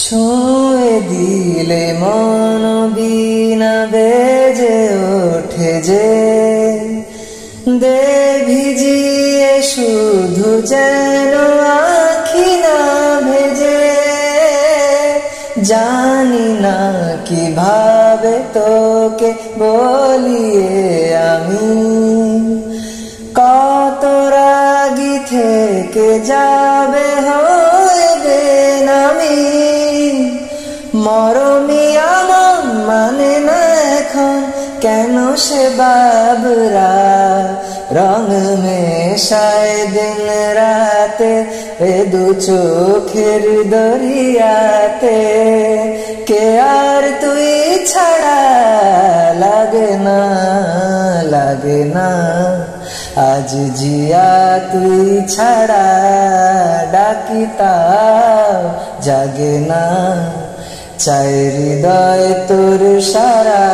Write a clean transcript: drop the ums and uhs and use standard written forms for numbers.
ছুঁয়ে দিলে মন বিনা বেজে ওঠে যে, দে ভিজিয়ে শুধু যেন আখি না ভেজে। জানি না কিভাবে তোকে বলিয়ে আমি, কত রাগি থেকে যাবে হইবে নামি। মরমি আমার মানে না এখন, কেন সে বাবরা রং মেশায় দিন রাতে এ দু চোখের দরিয়াতে। কে আর তুই ছাড়া লাগে না, লাগে না আজ জিয়া তুই ছাড়া ডাকি তাও জাগে না। চাই হৃদয় তোর সারা